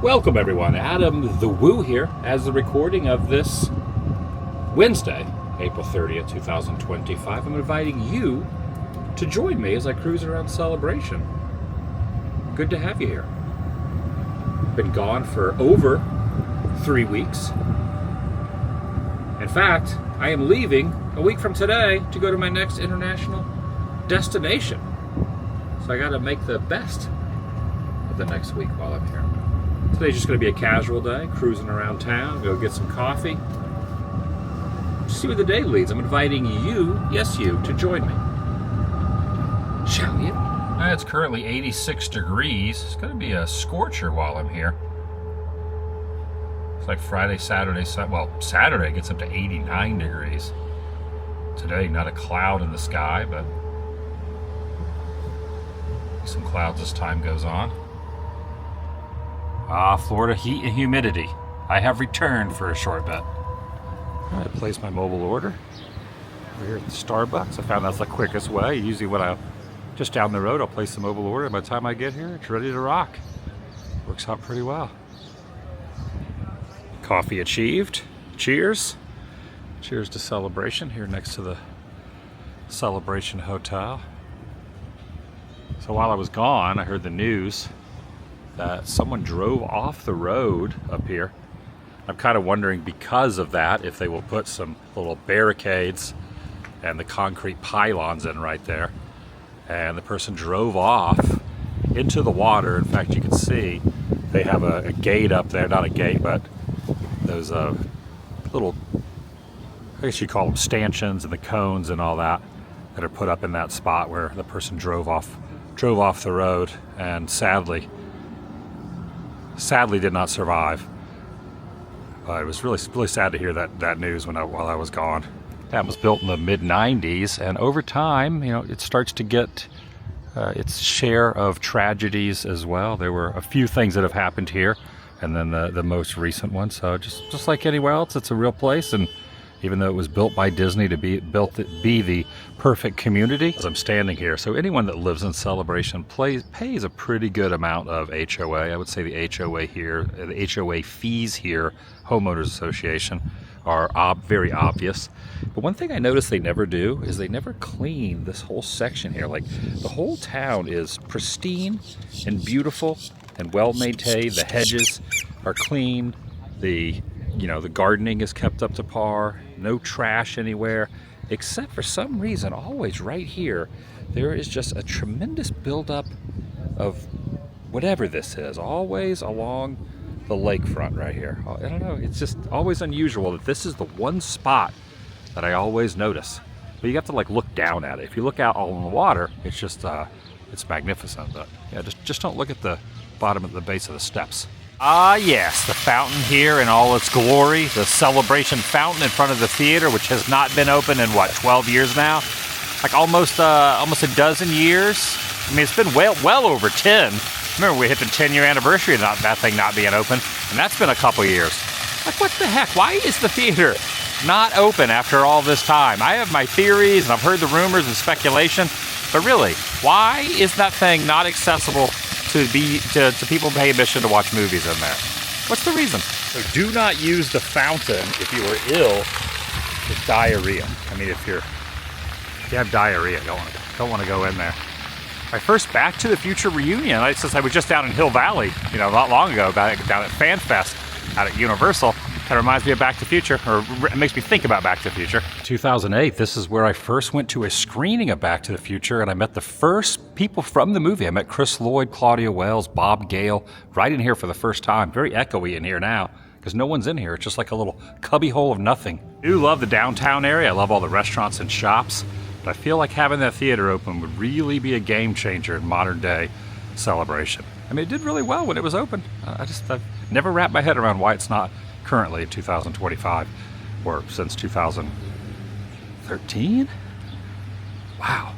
Welcome everyone, Adam the Woo here as the recording of this Wednesday, April 30th, 2025. I'm inviting you to join me as I cruise around Celebration. Good to have you here. Been gone for over 3 weeks. In fact, I am leaving a week from today to go to my next international destination. So I gotta make the best of the next week while I'm here. Today's just going to be a casual day, cruising around town, go get some coffee, just see where the day leads. I'm inviting you, yes you, to join me. Shall you? It's currently 86 degrees. It's going to be a scorcher while I'm here. It's like Friday, Saturday, Saturday gets up to 89 degrees. Today, not a cloud in the sky, but some clouds as time goes on. Florida heat and humidity. I have returned for a short bit. I placed my mobile order over here at the Starbucks. I found that's the quickest way. Usually when I'm just down the road, I'll place the mobile order. By the time I get here, it's ready to rock. Works out pretty well. Coffee achieved. Cheers. Cheers to Celebration here next to the Celebration Hotel. So while I was gone, I heard the news that someone drove off the road up here. I'm kind of wondering because of that if they will put some little barricades and the concrete pylons in right there. And the person drove off into the water. In fact, you can see they have a gate up there, not a gate, but those little, I guess you call them stanchions and the cones and all that are put up in that spot where the person drove off the road and sadly did not survive. It was really sad to hear that news while I was gone. That was built in the mid-90s, and over time, it starts to get its share of tragedies as well. There were a few things that have happened here, and then the most recent one. So just like anywhere else, it's a real place, and even though it was built by Disney to be the perfect community, as I'm standing here. So anyone that lives in Celebration pays a pretty good amount of HOA. I would say the HOA fees here, Homeowners Association, are very obvious. But one thing I noticed they never do is they never clean this whole section here. Like the whole town is pristine and beautiful and well maintained. The hedges are clean. The gardening is kept up to par, no trash anywhere, except for some reason, always right here, there is just a tremendous buildup of whatever this is, always along the lakefront right here. I don't know, it's just always unusual that this is the one spot that I always notice. But you have to look down at it. If you look out all in the water, it's just, it's magnificent. But yeah, just don't look at the bottom of the base of the steps. Yes, the fountain here in all its glory, the Celebration fountain in front of the theater, which has not been open in 12 years now? Almost a dozen years. I mean, it's been well over 10. Remember, we hit the 10-year anniversary of that thing not being open, and that's been a couple years. What the heck? Why is the theater not open after all this time? I have my theories, and I've heard the rumors and speculation, but really, why is that thing not accessible to people pay admission to watch movies in there? What's the reason? So do not use the fountain if you are ill with diarrhea. I mean, if you have diarrhea, don't want to go in there. My first Back to the Future reunion, since I was just down in Hill Valley, not long ago, down at Fan Fest out at Universal. Kind of reminds me of Back to the Future, or it makes me think about Back to the Future. 2008, this is where I first went to a screening of Back to the Future, and I met the first people from the movie. I met Chris Lloyd, Claudia Wells, Bob Gale, right in here for the first time. Very echoey in here now, because no one's in here. It's just like a little cubby hole of nothing. I do love the downtown area. I love all the restaurants and shops, but I feel like having that theater open would really be a game changer in modern day Celebration. I mean, it did really well when it was open. I've never wrapped my head around why it's not currently in 2025, or since 2013? Wow.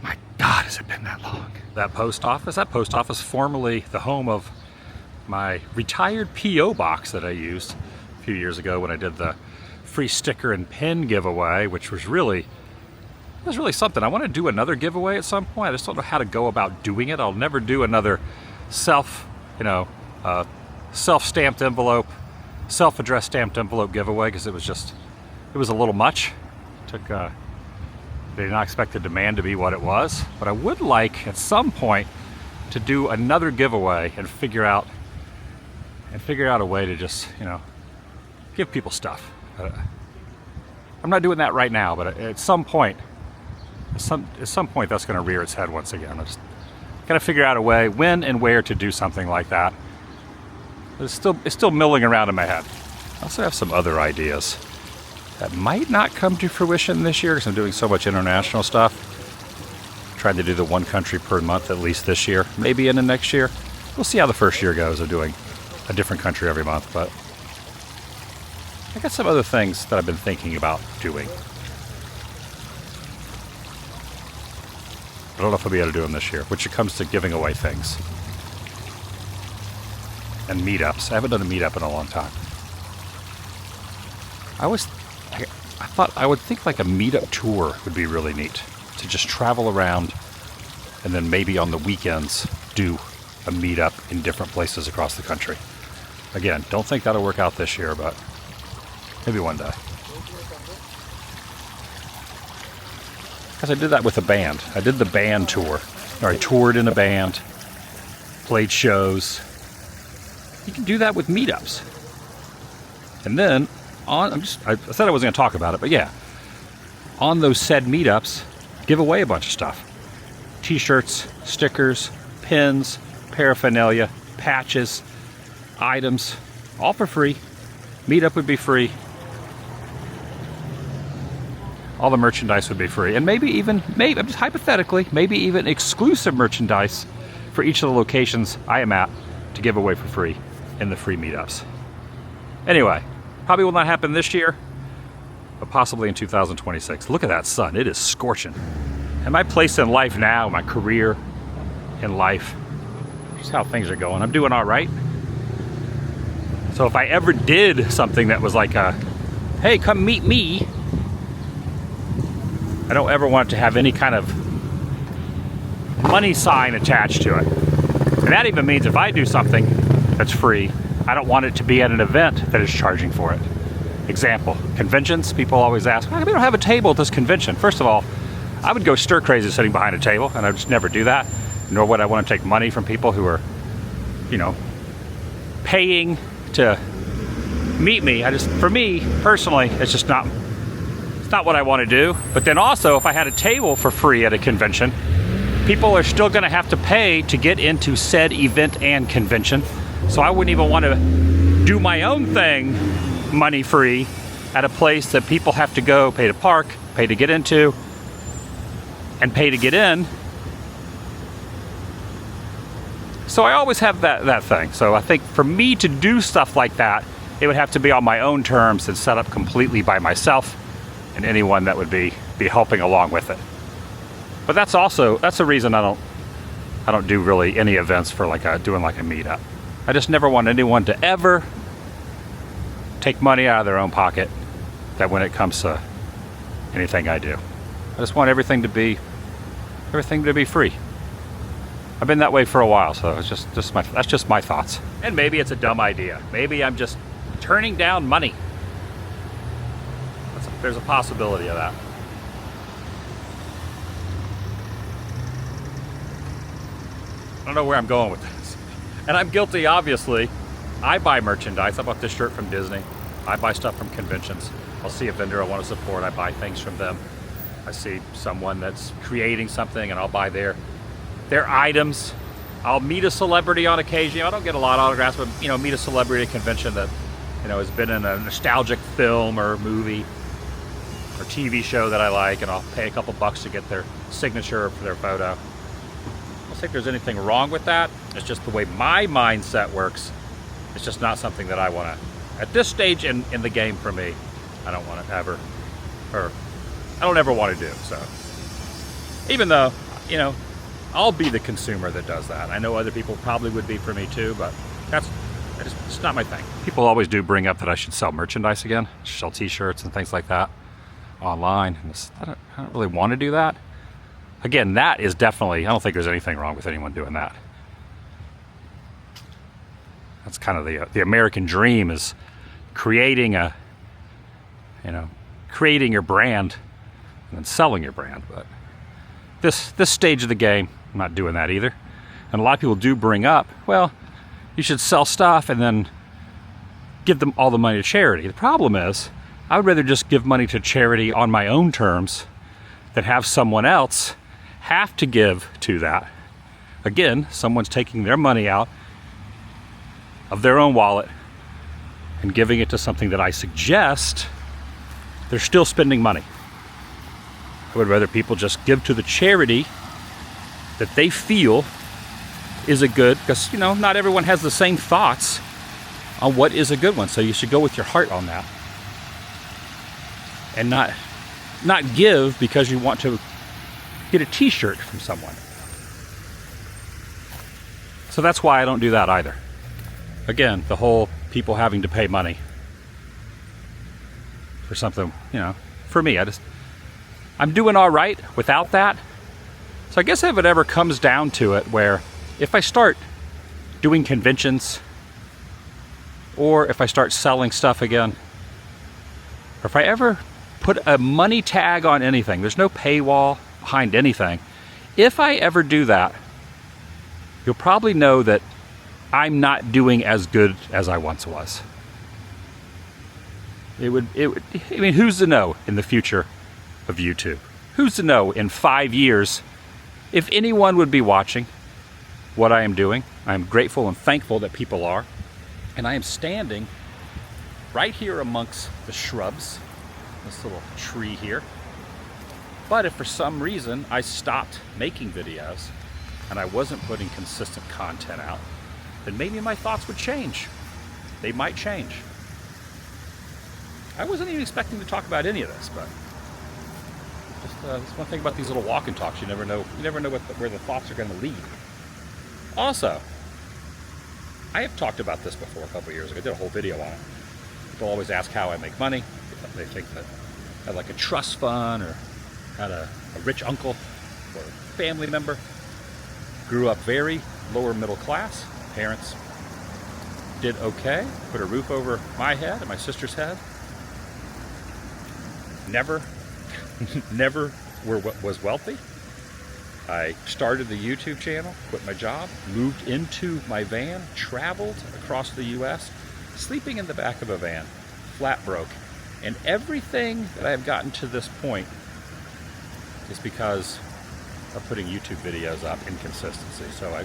My God, has it been that long? That post office formerly the home of my retired P.O. box that I used a few years ago when I did the free sticker and pen giveaway, which was really something. I want to do another giveaway at some point. I just don't know how to go about doing it. I'll never do another self, self-stamped envelope, self-addressed stamped envelope giveaway, because it was a little much. I did not expect the demand to be what it was, but I would like at some point to do another giveaway and figure out a way to just, give people stuff. I'm not doing that right now, but at some point that's going to rear its head once again. I just gotta figure out a way when and where to do something like that. It's still milling around in my head. I also have some other ideas that might not come to fruition this year because I'm doing so much international stuff. Trying to do the one country per month at least this year, maybe into next year. We'll see how the first year goes of doing a different country every month, but I got some other things that I've been thinking about doing. I don't know if I'll be able to do them this year, which it comes to giving away things. And meetups. I haven't done a meetup in a long time. I thought I would think like a meetup tour would be really neat. To just travel around and then maybe on the weekends do a meetup in different places across the country. Again, don't think that'll work out this year, but maybe one day. Because I did that with a band. I did the band tour. Or I toured in a band, played shows. You can do that with meetups. And then I said I wasn't going to talk about it, but yeah, on those said meetups, give away a bunch of stuff. T-shirts, stickers, pins, paraphernalia, patches, items, all for free. Meetup would be free. All the merchandise would be free. And maybe just hypothetically, maybe even exclusive merchandise for each of the locations I am at to give away for free in the free meetups. Anyway, probably will not happen this year, but possibly in 2026. Look at that sun. It is scorching. And my place in life now, my career in life, just how things are going. I'm doing all right. So if I ever did something that was like hey, come meet me, I don't ever want it to have any kind of money sign attached to it. And that even means if I do something that's free, I don't want it to be at an event that is charging for it. Example, conventions. People always ask, why do we don't have a table at this convention? First of all, I would go stir crazy sitting behind a table, and I would just never do that. Nor would I want to take money from people who are, paying to meet me. For me personally, it's not what I want to do. But then also, if I had a table for free at a convention, people are still going to have to pay to get into said event and convention. So I wouldn't even want to do my own thing money free at a place that people have to go pay to park, pay to get into, and pay to get in. So I always have that thing. So I think for me to do stuff like that, it would have to be on my own terms and set up completely by myself and anyone that would be helping along with it. But that's the reason I don't do really any events for doing a meetup. I just never want anyone to ever take money out of their own pocket that when it comes to anything I do. I just want everything to be free. I've been that way for a while, so it's that's just my thoughts. And maybe it's a dumb idea. Maybe I'm just turning down money. There's a possibility of that. I don't know where I'm going with this. And I'm guilty, obviously. I buy merchandise. I bought this shirt from Disney. I buy stuff from conventions. I'll see a vendor I want to support. I buy things from them. I see someone that's creating something and I'll buy their items. I'll meet a celebrity on occasion. I don't get a lot of autographs, but meet a celebrity at a convention that has been in a nostalgic film or movie or TV show that I like, and I'll pay a couple bucks to get their signature for their photo. I don't think there's anything wrong with that. It's just the way my mindset works. It's just not something that I want to, at this stage in the game for me, I don't want to ever, or I don't ever want to do. So even though, I'll be the consumer that does that. I know other people probably would be for me too, but it's not my thing. People always do bring up that I should sell merchandise again, sell t-shirts and things like that online. I don't really want to do that. Again, that is definitely, I don't think there's anything wrong with anyone doing that. That's kind of the American dream, is creating creating your brand and then selling your brand. But this stage of the game, I'm not doing that either. And a lot of people do bring up, well, you should sell stuff and then give them all the money to charity. The problem is, I would rather just give money to charity on my own terms than have someone else have to give to that. Again, someone's taking their money out of their own wallet and giving it to something that I suggest they're still spending money. I would rather people just give to the charity that they feel is a good, because not everyone has the same thoughts on what is a good one. So you should go with your heart on that, and not give because you want to get a t-shirt from someone. So that's why I don't do that either. Again, the whole people having to pay money for something, for me, I'm doing all right without that. So I guess if it ever comes down to it, where if I start doing conventions, or if I start selling stuff again, or if I ever put a money tag on anything, there's no paywall behind anything. If I ever do that, you'll probably know that I'm not doing as good as I once was. I mean, who's to know in the future of YouTube? Who's to know in 5 years if anyone would be watching what I am doing? I'm grateful and thankful that people are. And I am standing right here amongst the shrubs, this little tree here. But if for some reason I stopped making videos and I wasn't putting consistent content out, then maybe my thoughts would change. They might change. I wasn't even expecting to talk about any of this, but just one thing about these little walk and talks, you never know where the thoughts are going to lead. Also, I have talked about this before a couple of years ago. I did a whole video on it. People always ask how I make money. They think that I had like a trust fund or had a rich uncle or a family member. Grew up very lower middle class. Parents did okay. Put a roof over my head and my sister's head. Never was wealthy. I started the YouTube channel, quit my job, moved into my van, traveled across the US, sleeping in the back of a van, flat broke. And everything that I've gotten to this point is because of putting YouTube videos up in consistency. So I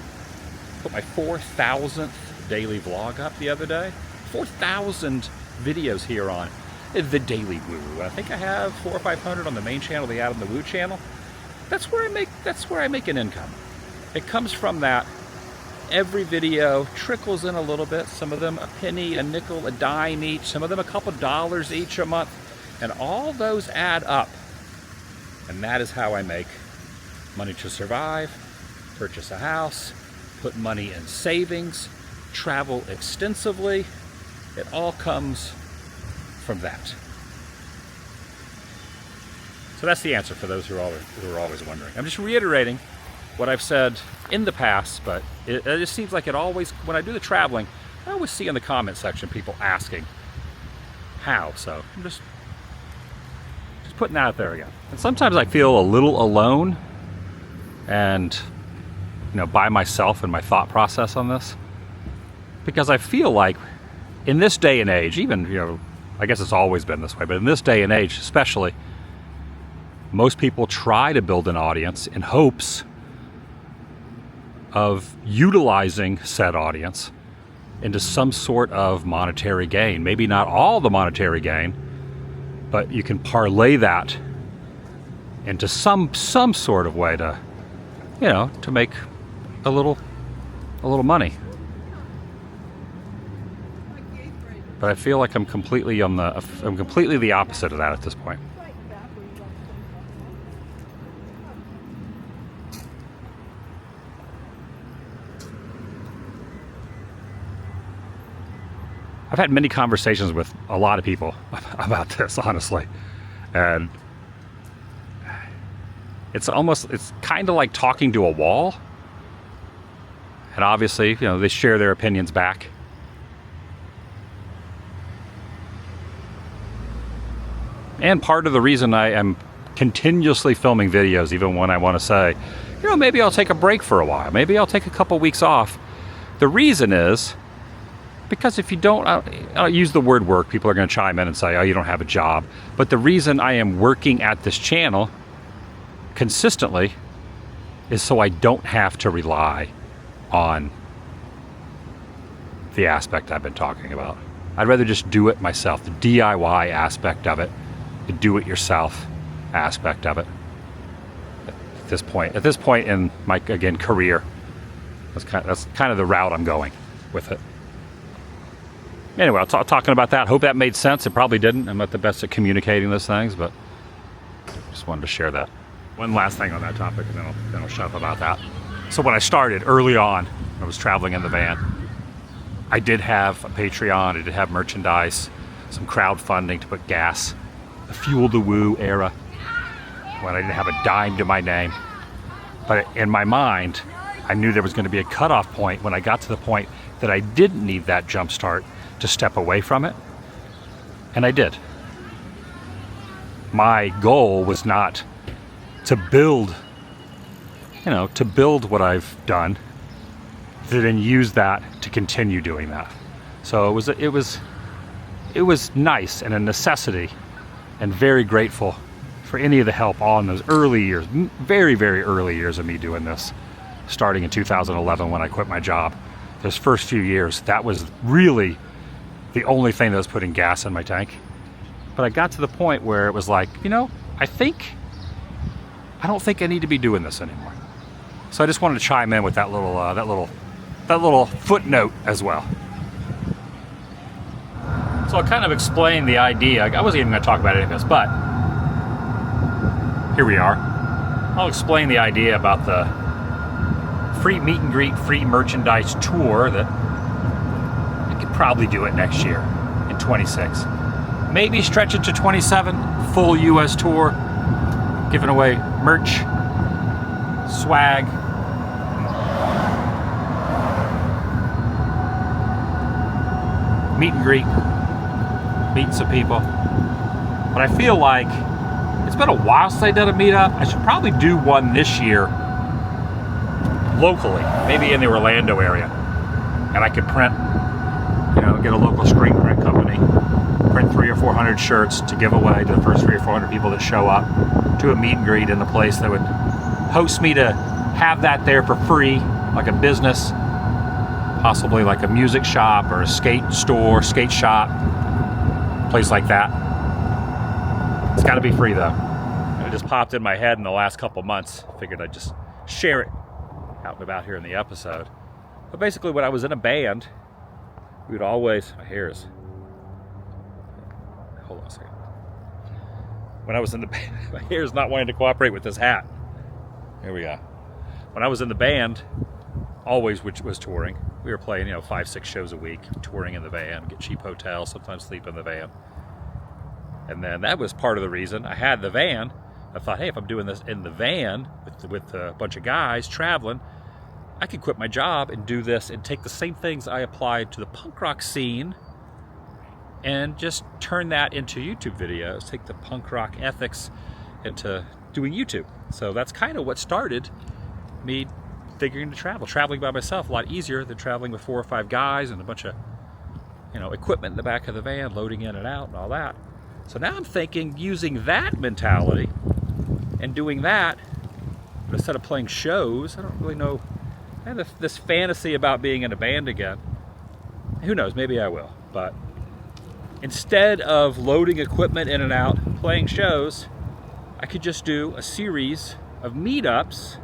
put my 4,000th daily vlog up the other day. 4,000 videos here on TheDailyWoo. I think I have 400 or 500 on the main channel, the Out on the Woo channel. That's where I make an income. It comes from that. Every video trickles in a little bit. Some of them a penny, a nickel, a dime each. Some of them a couple dollars each a month. And all those add up. And that is how I make money to survive, purchase a house, put money in savings, travel extensively. It all comes from that. So that's the answer for those who are always wondering. I'm just reiterating what I've said in the past, but it just seems like it always, when I do the traveling, I always see in the comment section people asking how. So I'm just putting that out there again. And sometimes I feel a little alone and by myself and my thought process on this, because I feel like in this day and age, even I guess it's always been this way, but in this day and age especially, most people try to build an audience in hopes of utilizing said audience into some sort of monetary gain. Maybe not all the monetary gain, but you can parlay that into some sort of way to, to make a little money. But I feel like I'm completely the opposite of that at this point. I've had many conversations with a lot of people about this, honestly. And it's kind of like talking to a wall. And obviously, they share their opinions back. And part of the reason I am continuously filming videos, even when I want to say, you know, maybe I'll take a break for a while, maybe I'll take a couple weeks off. The reason is because if you don't, I'll use the word work, people are going to chime in and say, oh, you don't have a job. But the reason I am working at this channel consistently is so I don't have to rely on the aspect I've been talking about. I'd rather just do it myself, the DIY aspect of it, the do-it-yourself aspect of it. At this point in my, again, career, that's kind of the route I'm going with it. Anyway, talking about that, hope that made sense. It probably didn't. I'm not the best at communicating those things, but just wanted to share that. One last thing on that topic, and then I'll shut up about that. So when I started early on, I was traveling in the van. I did have a Patreon, I did have merchandise, some crowdfunding to put gas, the Fuel the Woo era, when I didn't have a dime to my name. But in my mind, I knew there was going to be a cutoff point when I got to the point that I didn't need that jump start to step away from it. And I did. My goal was not to build, to build what I've done, to then use that to continue doing that. So it was nice and a necessity, and very grateful for any of the help on those early years, very, very early years of me doing this, starting in 2011 when I quit my job. Those first few years, that was really the only thing that was putting gas in my tank. But I got to the point where it was like, I don't think I need to be doing this anymore. So I just wanted to chime in with that little footnote as well. So I'll kind of explain the idea. I wasn't even going to talk about any of this, but here we are. I'll explain the idea about the free meet and greet, free merchandise tour that I could probably do it next year in 26. Maybe stretch it to 27, full US tour, giving away merch, swag, meet and greet, meet some people. But I feel like it's been a while since I did a meetup. I should probably do one this year locally, maybe in the Orlando area. And I could print, get a local screen print company, print 300 or 400 shirts to give away to the first 300 or 400 people that show up to a meet and greet in a place that would host me to have that there for free, like a business, possibly like a music shop or a skate store, skate shop, place like that. It's got to be free though. And it just popped in my head in the last couple months. Figured I'd just share it out and about here in the episode. But basically, when I was in a band, we would always, my hair is, hold on a second. When I was in the band, my hair is not wanting to cooperate with this hat. Here we go. When I was in the band, always, which was touring, we were playing, 5-6 shows a week, touring in the van, get cheap hotels, sometimes sleep in the van. And then that was part of the reason I had the van. I thought, hey, if I'm doing this in the van with a bunch of guys traveling, I could quit my job and do this and take the same things I applied to the punk rock scene and just turn that into YouTube videos, take the punk rock ethics into doing YouTube. So that's kind of what started me figuring to travel. Traveling by myself, a lot easier than traveling with 4 or 5 guys and a bunch of, equipment in the back of the van, loading in and out and all that. So now I'm thinking using that mentality and doing that, but instead of playing shows, I don't really know, I have this fantasy about being in a band again. Who knows, maybe I will. But instead of loading equipment in and out, playing shows, I could just do a series of meetups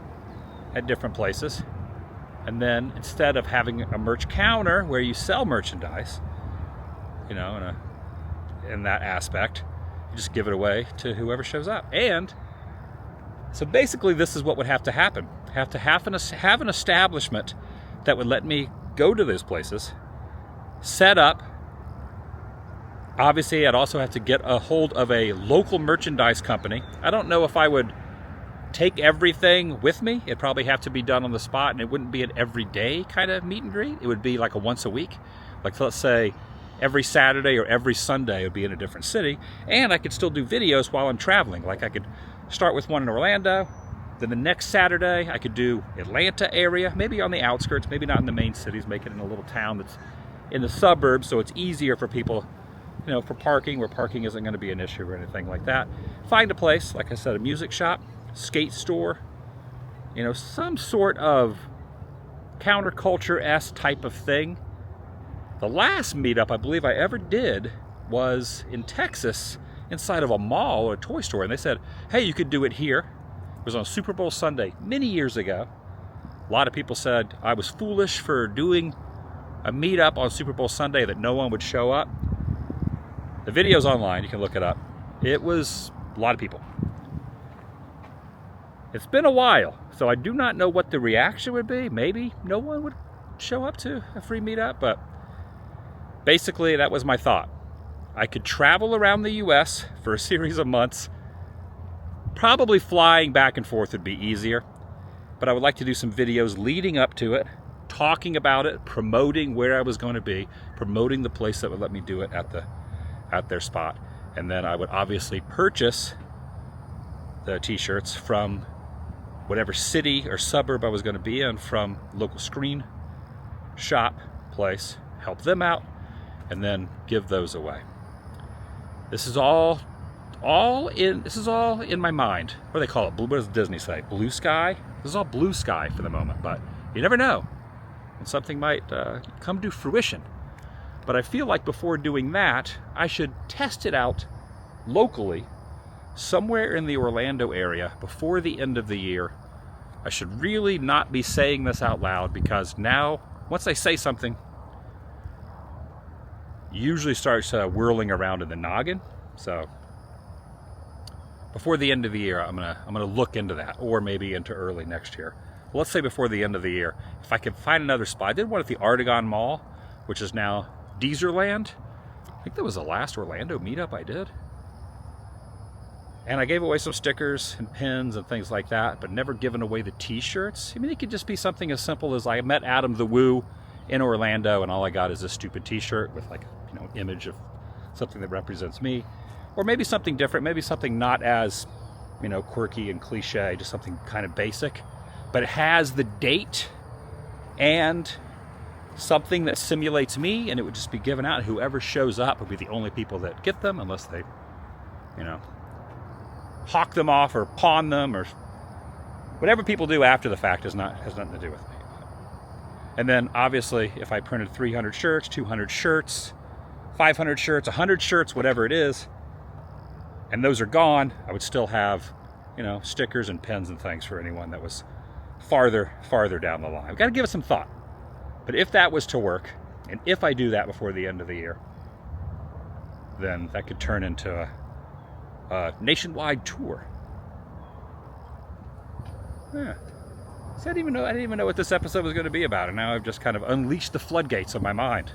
at different places. And then instead of having a merch counter where you sell merchandise, in that aspect, you just give it away to whoever shows up. And so basically this is what would have to happen. Have an establishment that would let me go to those places, set up. Obviously, I'd also have to get a hold of a local merchandise company. I don't know if I would take everything with me. It'd probably have to be done on the spot, and it wouldn't be an everyday kind of meet and greet. It would be like a once a week. Like, let's say every Saturday or every Sunday would be in a different city, and I could still do videos while I'm traveling. Like I could start with one in Orlando, then the next Saturday I could do Atlanta area, maybe on the outskirts, maybe not in the main cities, make it in a little town that's in the suburbs, so it's easier for people, you know, for parking, where parking isn't going to be an issue or anything like that. Find a place, like I said, a music shop, skate store, you know, some sort of counterculture-esque type of thing. The last meetup I believe I ever did was in Texas, inside of a mall or a toy store, and they said, hey, you could do it here. It was on Super Bowl Sunday many years ago. A lot of people said I was foolish for doing a meetup on Super Bowl Sunday, that no one would show up. The video's online, you can look it up. It was a lot of people. It's been a while, so I do not know what the reaction would be. Maybe no one would show up to a free meetup, but basically that was my thought. I could travel around the US for a series of months. Probably flying back and forth would be easier, but I would like to do some videos leading up to it, talking about it, promoting where I was going to be, promoting the place that would let me do it at their spot. And then I would obviously purchase the t-shirts from whatever city or suburb I was going to be in, from local screen shop place, help them out, and then give those away. This is all in my mind. What do they call it? What does Disney say? Blue sky? This is all blue sky for the moment, but you never know. And something might come to fruition. But I feel like before doing that, I should test it out locally, somewhere in the Orlando area, before the end of the year. I should really not be saying this out loud, because now, once I say something, usually starts whirling around in the noggin. So before the end of the year, I'm gonna look into that, or maybe into early next year. Well, let's say before the end of the year, if I could find another spot. I did one at the Artagon Mall, which is now Deezerland. I think that was the last Orlando meetup I did. And I gave away some stickers and pins and things like that, but never given away the t-shirts. I mean, it could just be something as simple as I met TheDailyWoo in Orlando, and all I got is a stupid t-shirt with, like, you know, image of something that represents me. Or maybe something different, maybe something not as, you know, quirky and cliche, just something kind of basic. But it has the date and something that simulates me, and it would just be given out. Whoever shows up would be the only people that get them, unless they, you know, hawk them off or pawn them, or whatever people do after the fact has nothing to do with me. And then obviously, if I printed 300 shirts, 200 shirts, 500 shirts, 100 shirts, whatever it is, and those are gone, I would still have, you know, stickers and pens and things for anyone that was farther down the line. I've got to give it some thought. But if that was to work, and if I do that before the end of the year, then that could turn into a nationwide tour. Yeah. See, I didn't even know what this episode was going to be about, and now I've just kind of unleashed the floodgates of my mind.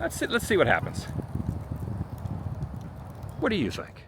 Let's see what happens. What do you think?